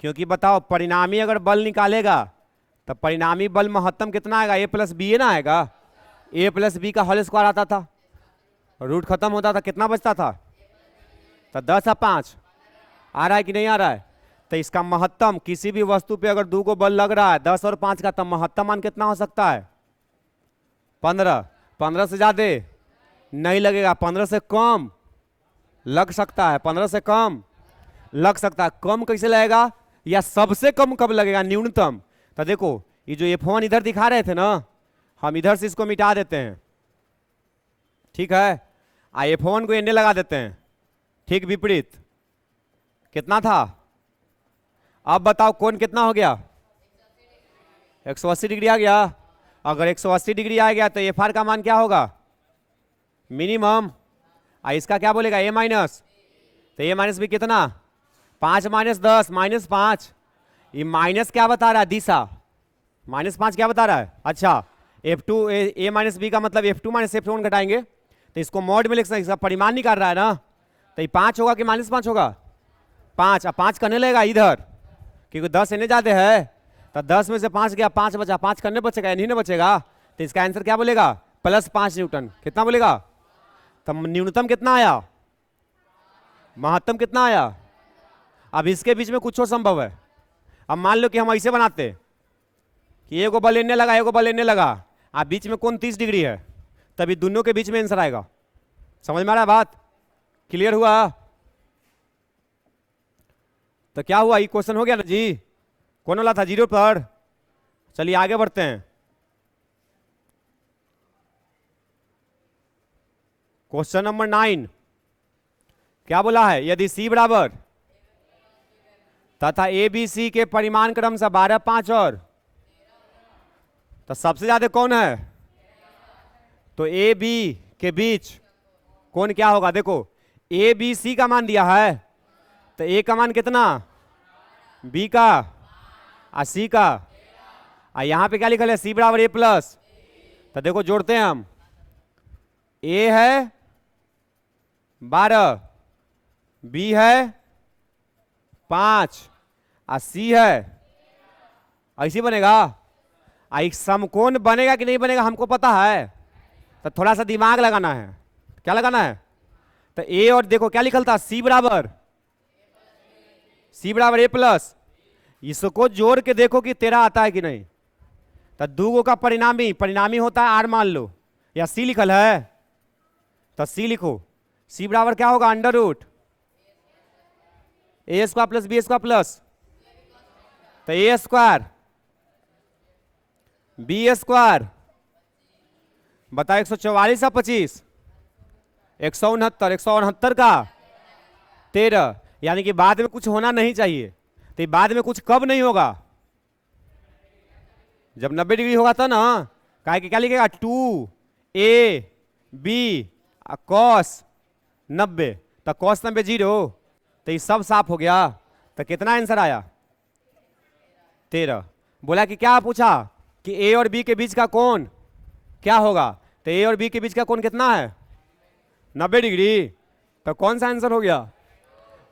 क्योंकि बताओ परिणामी अगर बल निकालेगा तो परिणामी बल महत्तम कितना आएगा, A + B ना आएगा। A + B का होल स्क्वायर आता था, रूट खत्म होता था, कितना बचता था, तो 10/5 आ रहा है कि नहीं आ रहा है। तो इसका महत्तम, किसी भी वस्तु पे अगर दो को बल लग रहा है 10 और 5 का, तो महत्तम मान कितना हो सकता है, 15। 15 से ज्यादा नहीं लगेगा, 15 से कम लग सकता है, 15 से कम लग सकता है। कम कैसे लगेगा, या सबसे कम कब लगेगा, न्यूनतम। तो देखो ये जो F1 इधर दिखा रहे थे ना, हम इधर से इसको मिटा देते हैं, ठीक है। F1 को एने लगा देते हैं, ठीक विपरीत कितना था। अब बताओ कोण कितना हो गया, 180 डिग्री आ गया। अगर 180 डिग्री आ गया तो FR का मान क्या होगा, मिनिमम। इसका क्या बोलेगा, A-, तो A- भी कितना, 5 - 10 -5, ये माइनस क्या बता रहा है? दिशा। -5 क्या बता रहा है? अच्छा, F2 a माइनस बी का मतलब F2 माइनस F1 घटाएंगे तो इसको मॉड में लिख सकते, इसका परिमाण निकाल रहा है ना, तो ये 5 होगा कि -5 होगा? 5। अब 5 करने लगेगा इधर, क्योंकि 10 इन्हें जाते हैं, तो 10 में से 5 गया, 5 बचा, 5 करने बचेगा, इन्हीं ने बचेगा, तो इसका आंसर क्या बोलेगा? +5 न्यूटन। कितना बोलेगा? तो न्यूनतम कितना आया? महत्तम कितना आया? अब इसके बीच में कुछ और संभव है। अब मान लो कि हम ऐसे बनाते कि एक बल लेने लगा, एक बल लेने लगा, अब बीच में कौन 30 डिग्री है, तभी दोनों के बीच में आंसर आएगा। समझ में आ रहा है बात? क्लियर हुआ? तो क्या हुआ, ये क्वेश्चन हो गया ना जी? कौन वाला था? 0 पर। चलिए आगे बढ़ते हैं। क्वेश्चन नंबर 9 क्या बोला है? यदि C बराबर तथा ए बी सी के परिमाण क्रम से 12, 5 और, तो सबसे ज्यादा कौन है? तो ए बी के बीच कौन क्या होगा? देखो ए बी सी का मान दिया है, तो ए का मान कितना, बी का और सी का, और यहां पे क्या लिखा है? सी बराबर ए प्लस। तो देखो जोड़ते हैं हम, ए है 12, बी है 5 और सी है, ऐसे बनेगा। एक समकोण बनेगा कि नहीं बनेगा हमको पता है, तो थोड़ा सा दिमाग लगाना है। क्या लगाना है? तो ए और देखो क्या लिखल था? सी बराबर ए प्लस। इसको जोड़ के देखो कि 13 आता है कि नहीं। तो दूगो का परिणामी होता है आर मान लो, या सी लिखल है, तो सी लिखो। सी बराबर क्या होगा? √ A square plus b square plus, तो ए स्क्वायर बी स्क्वायर बताओ 144 और 25 169, 169 का 13, यानी कि बाद में कुछ होना नहीं चाहिए। तो बाद में कुछ कब नहीं होगा? जब 90 डिग्री होगा तो ना। काहे कि क्या लिखेगा? 2ab cos 90, तो cos 90 0, तो ये सब साफ हो गया। तो कितना आंसर आया? 13। बोला कि क्या पूछा कि ए और बी के बीच का कोण क्या होगा? तो ए और बी के बीच का कोण कितना है? 90 डिग्री। तो कौन सा आंसर हो गया?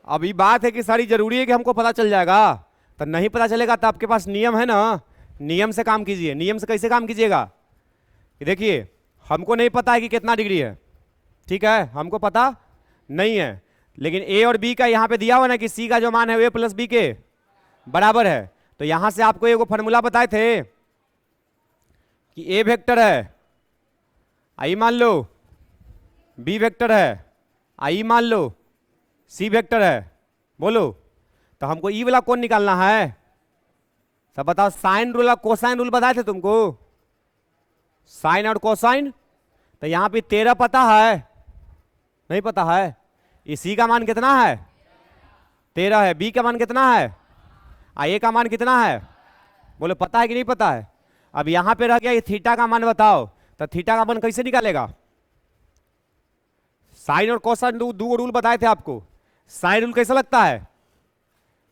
अब ये बात है कि सारी जरूरी है कि हमको पता चल जाएगा, तो नहीं पता चलेगा तो आपके पास नियम है ना, नियम से काम कीजिए। नियम से कैसे काम कीजिएगा? देखिए हमको नहीं पता है कि कितना डिग्री है, ठीक है, हमको पता नहीं है, लेकिन ए और बी का यहाँ पे दिया हुआ ना कि सी का जो मान है ए प्लस बी के बराबर है। तो यहां से आपको एक फॉर्मूला बताए थे कि ए वेक्टर है, आई मान लो बी वेक्टर है, आई मान लो सी वेक्टर है। बोलो, तो हमको ई वाला कौन निकालना है? सब बताओ। साइन रूल और कोसाइन रूल बताए थे तुमको, साइन और कोसाइन। तो यहां पे 13 पता है? नहीं पता है। इसी का मान कितना है? 13 है। बी का मान कितना है? ए का मान कितना है? बोलो पता है कि नहीं पता है? अब यहां पे रह गया ये थीटा का मान बताओ, तो थीटा का मान कैसे निकालेगा? साइन और कोसाइन दो रूल बताए थे आपको। साइन रूल कैसा लगता है?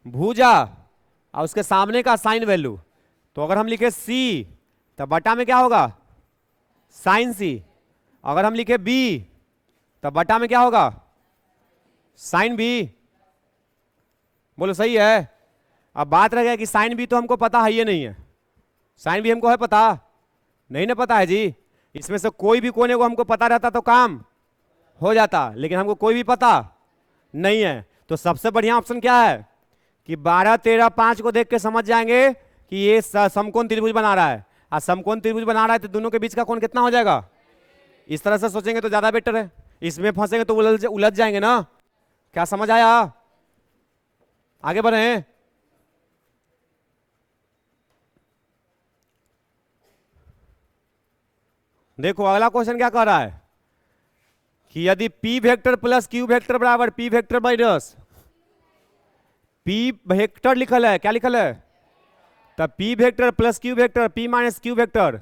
भुजा और उसके सामने का साइन वैल्यू। तो अगर हम लिखे सी तो बटा में क्या होगा? Sine C. अगर हम लिखे बी तो बटा में क्या होगा? Sine B. बोलो सही है। अब बात रह गया कि साइन बी तो हमको पता है, ये नहीं है। साइन बी हमको है पता? नहीं ना पता है जी। इसमें से कोई भी कोने को हमको पता रहता तो काम हो जाता, लेकिन हमको कोई भी पता नहीं है। तो सबसे बढ़िया ऑप्शन क्या है कि 12, 13, 5 को देख के समझ जाएंगे कि ये समकोण त्रिभुज बना रहा है, और समकोण त्रिभुज बना रहा है तो दोनों के बीच का कोण कितना हो जाएगा? इस तरह से सोचेंगे तो ज्यादा बेटर है। इसमें फंसेंगे तो उलझ जाएंगे ना। क्या समझ आया? आगे बढ़े। देखो अगला क्वेश्चन क्या कह रहा है कि यदि p vector plus q vector बराबर p vector minus p vector लिखल है, क्या लिखल है? तब p vector plus q vector p minus q vector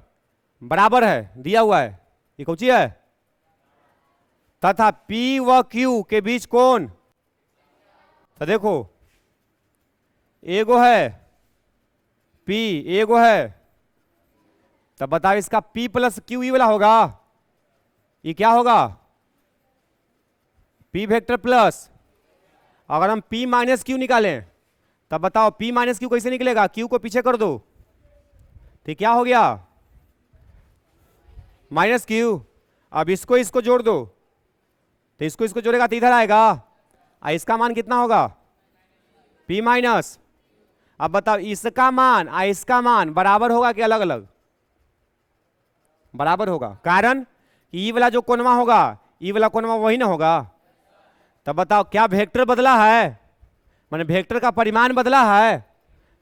बराबर है, दिया हुआ है, ये कौन सी है? तथा p व q के बीच कौन? तो देखो एगो है P ए गो है, तब बताओ इसका P प्लस क्यू ई वाला होगा, ये क्या होगा P वेक्टर प्लस, अगर हम P माइनस क्यू निकालें तब बताओ P माइनस क्यू कैसे निकलेगा, Q को पीछे कर दो तो क्या हो गया माइनस क्यू। अब इसको इसको जोड़ दो तो इसको इसको जोड़ेगा तो इधर आएगा, इसका मान कितना होगा P माइनस। अब बताओ इसका मान इसका मान बराबर होगा कि अलग अलग, बराबर होगा, कारण ई वाला जो कोनवा होगा ई वाला कोनवा वही ना होगा। तब बताओ क्या वेक्टर बदला है, माने वेक्टर का परिमाण बदला है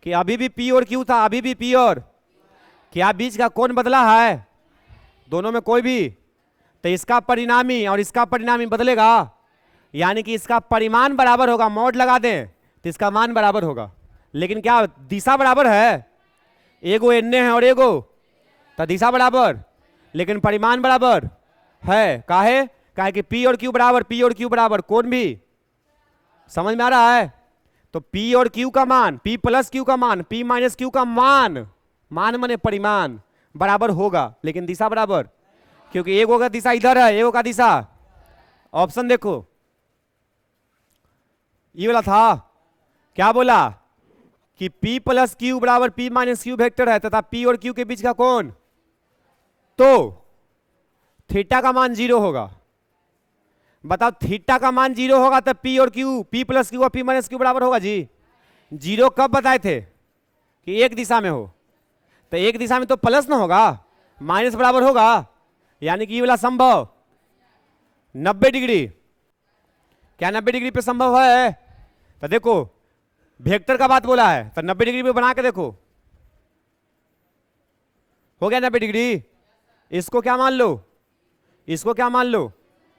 कि अभी भी P और Q था, अभी भी P और क्या बीच का कोण बदला है, दोनों में कोई भी, तो इसका परिणामी और इसका परिणामी बदलेगा, यानी कि इसका परिमाण बराबर होगा, मॉड लगा दें तो इसका मान बराबर होगा, लेकिन क्या दिशा बराबर है, एगो एन्ने है और एगो, तो दिशा बराबर लेकिन परिमाण बराबर है, काहे कि P और Q बराबर, P और Q बराबर, कोण भी समझ में आ रहा है। तो P और Q का मान, P प्लस Q का मान, P माइनस Q का मान, मान माने परिमाण बराबर होगा लेकिन दिशा बराबर, क्योंकि एगो का दिशा इधर है, एगो का दिशा, ऑप्शन देखो ये वाला था, क्या बोला कि P प्लस Q बराबर P माइनस Q वेक्टर है तथा P और Q के बीच का कोण, तो थीटा का मान 0 होगा। बताओ थीटा का मान 0 होगा तो P और Q, P प्लस Q और P माइनस Q बराबर होगा जी। 0 कब बताए थे कि एक दिशा में हो, तो एक दिशा में तो प्लस ना होगा, माइनस बराबर होगा, यानी कि ये वाला संभव 90 डिग्री, क्या 90 डिग्री पे संभव है। तो देखो वेक्टर का बात बोला है तो 90 डिग्री पे बना के देखो, हो गया 90 डिग्री। इसको क्या मान लो, इसको क्या मान लो,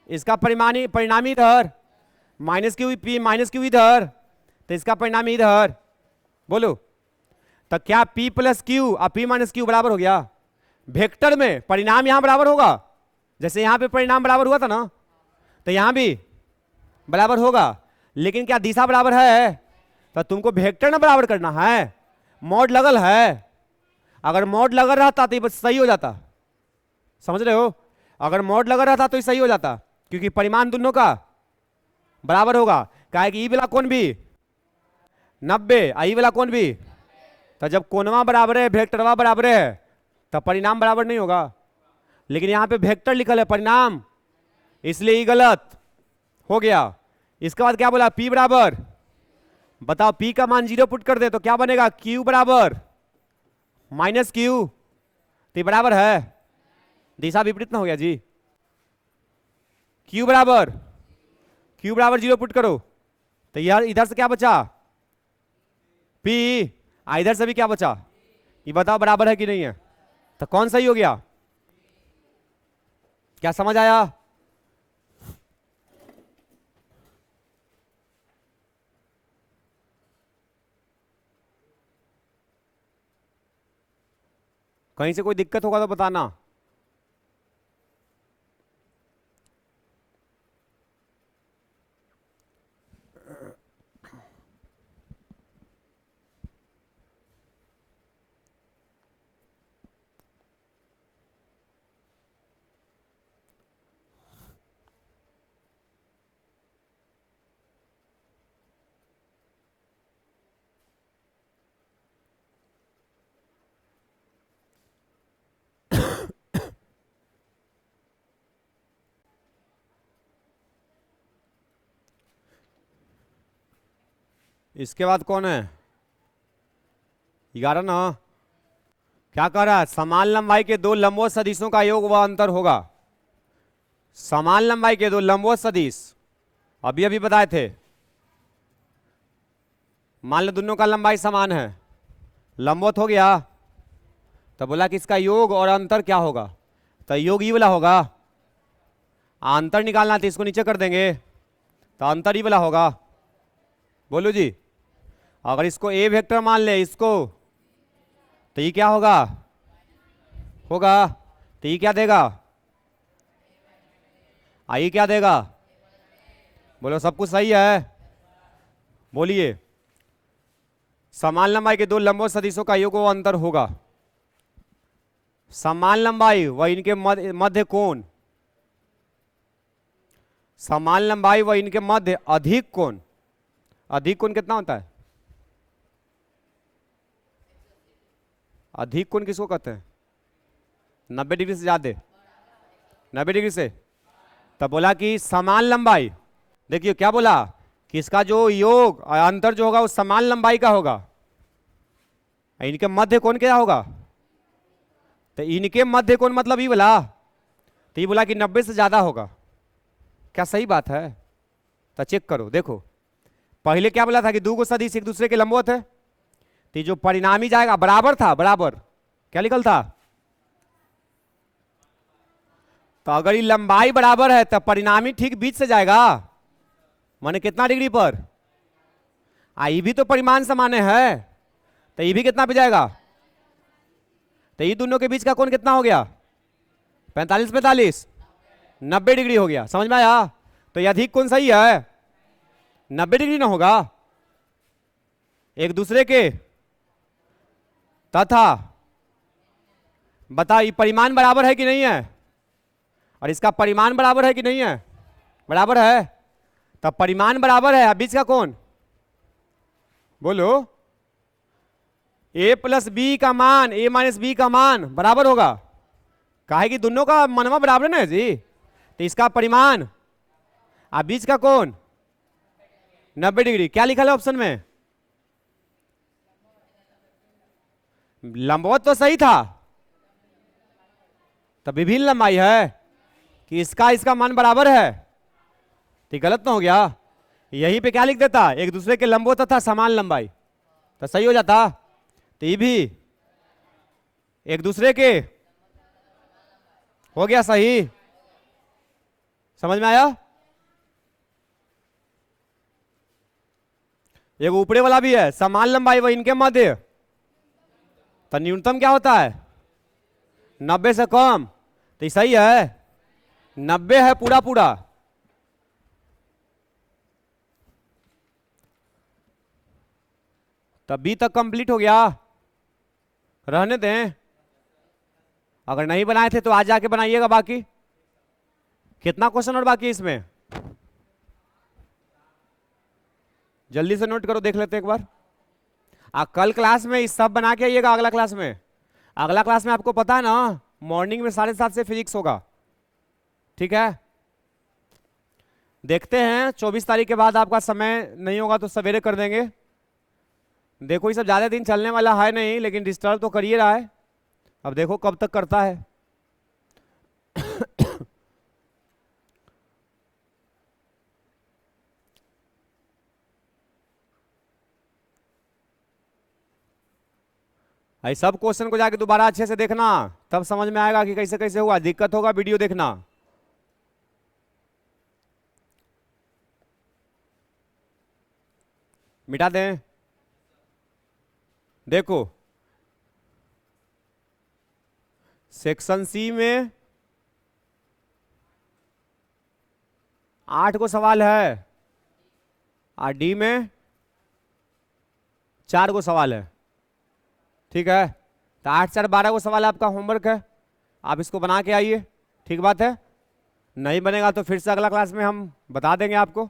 इसका परिणामी इधर, minus Q P minus Q इधर, तो इसका परिणामी इधर, बोलो तो क्या P प्लस क्यू और P माइनस क्यू बराबर हो गया, वेक्टर में परिणाम यहां बराबर होगा, जैसे यहां पे परिणाम बराबर हुआ था ना, तो यहां भी बराबर होगा, लेकिन क्या दिशा बराबर है, तो तुमको वेक्टर ना बराबर करना है, मॉड लगल है, अगर मॉड लगल रहता तो ये सही हो जाता, समझ रहे हो, अगर मॉड लगा रहता तो ये सही हो जाता, क्योंकि परिमाण दोनों का बराबर होगा, काहे कि ई वाला कोण भी 90 आई वाला कोण भी, तो जब कोणवा बराबर है वेक्टरवा बराबर है तब परिणाम बराबर नहीं होगा, लेकिन यहां पे वेक्टर लिखल है परिणाम, इसलिए ये गलत हो गया। इसके बाद क्या बोला P बराबर, बताओ P का मान 0 पुट कर दे तो क्या बनेगा Q बराबर माइनस Q, तो बराबर है, दिशा विपरीत ना हो गया जी। Q बराबर 0 पुट करो तो यार इधर से क्या बचा P, इधर से भी क्या बचा, ये बताओ बराबर है कि नहीं है, तो कौन सही हो गया, क्या समझ आया। कहीं से कोई दिक्कत होगा तो बताना। इसके बाद कौन है 11 ना, क्या कह रहा है, समान लंबाई के दो लंबवत सदिशों का योग व अंतर होगा, समान लंबाई के दो लंबवत सदिश अभी अभी बताए थे, मान लो दोनों का लंबाई समान है, लंबवत हो गया, तो बोला कि इसका योग और अंतर क्या होगा, तो योग ये वाला होगा, अंतर निकालना तो इसको नीचे कर देंगे तो अंतर ये वाला होगा, बोलो जी। अगर इसको ए वेक्टर मान ले इसको, तो ये क्या होगा तो ये क्या देगा, ये क्या देगा, बोलो सब कुछ सही है, बोलिए। समान लंबाई के दो लंबवत सदिशों का योग व अंतर होगा। समान लंबाई व इनके मध्य कोण, समान लंबाई व इनके मध्य अधिक कोण। अधिक कोण कितना होता है? अधिक कोण किसको कहते हैं? 90 डिग्री से ज्यादा, 90 डिग्री से। तब बोला कि समान लंबाई, देखिए क्या बोला कि इसका जो योग अंतर जो होगा वो समान लंबाई का होगा। इनके मध्य कोण क्या होगा? तो इनके मध्य कोण मतलब ये बोला, तो ये बोला कि 90 से ज्यादा होगा। क्या सही बात है? तो चेक करो, देखो पहले क्या बोला था कि दो सदिश एक दूसरे के लंबवत है, तो जो परिणामी जाएगा बराबर था, बराबर क्या लिखल था? तो अगर ये लंबाई बराबर है तो परिणामी ठीक बीच से जाएगा, माने कितना डिग्री पर? ये भी तो परिमाण समान है, तो ये भी कितना पे जाएगा? तो ये दोनों के बीच का कोण कितना हो गया? 45 45 90 डिग्री हो गया। समझ में आया? तो ये अधिक कोण सही है, 90 डिग्री ना होगा एक दूसरे के, तथा बता ये परिमाण बराबर है कि नहीं है? और इसका परिमाण बराबर है कि नहीं है? बराबर है। तब परिमाण बराबर है, बीच का कोण बोलो, a प्लस बी का मान a माइनस बी का मान बराबर होगा। काहे कि दोनों का मनवा बराबर है ना जी, तो इसका परिमाण बीच का कोण 90 डिग्री। क्या लिखा है ऑप्शन में? लंबवत तो सही था, तो विभिन्न लंबाई है कि इसका मान बराबर है, तो गलत ना हो गया। यहीं पे क्या लिख देता? एक दूसरे के लंबवत तथा समान लंबाई, तो सही हो जाता। तो ये भी एक दूसरे के हो गया सही। समझ में आया? एक ऊपरे वाला भी है, समान लंबाई व इनके मध्य, तो न्यूनतम क्या होता है? 90 से कम, तो सही है 90 है पूरा पूरा। तब बी तक कंप्लीट हो गया, रहने दें। अगर नहीं बनाए थे तो आज जाके बनाइएगा। बाकी कितना क्वेश्चन और बाकी है इसमें? जल्दी से नोट करो, देख लेते हैं एक बार। कल क्लास में इस सब बना के आइएगा। अगला क्लास में, अगला क्लास में आपको पता है ना, मॉर्निंग में 7:30 से फिजिक्स होगा, ठीक है? देखते हैं 24 तारीख के बाद आपका समय नहीं होगा तो सवेरे कर देंगे। देखो ये सब ज्यादा दिन चलने वाला है नहीं, लेकिन डिस्टर्ब तो कर ही रहा है। अब देखो कब तक करता है। ऐसे सब क्वेश्चन को जाके दोबारा अच्छे से देखना, तब समझ में आएगा कि कैसे कैसे हुआ। दिक्कत होगा वीडियो देखना। मिटा दें। देखो सेक्शन सी में 8 को सवाल है और डी में 4 को सवाल है, ठीक है? तो 8 4 12 को सवाल आपका होमवर्क है, आप इसको बना के आइए, ठीक बात है? नहीं बनेगा तो फिर से अगला क्लास में हम बता देंगे आपको।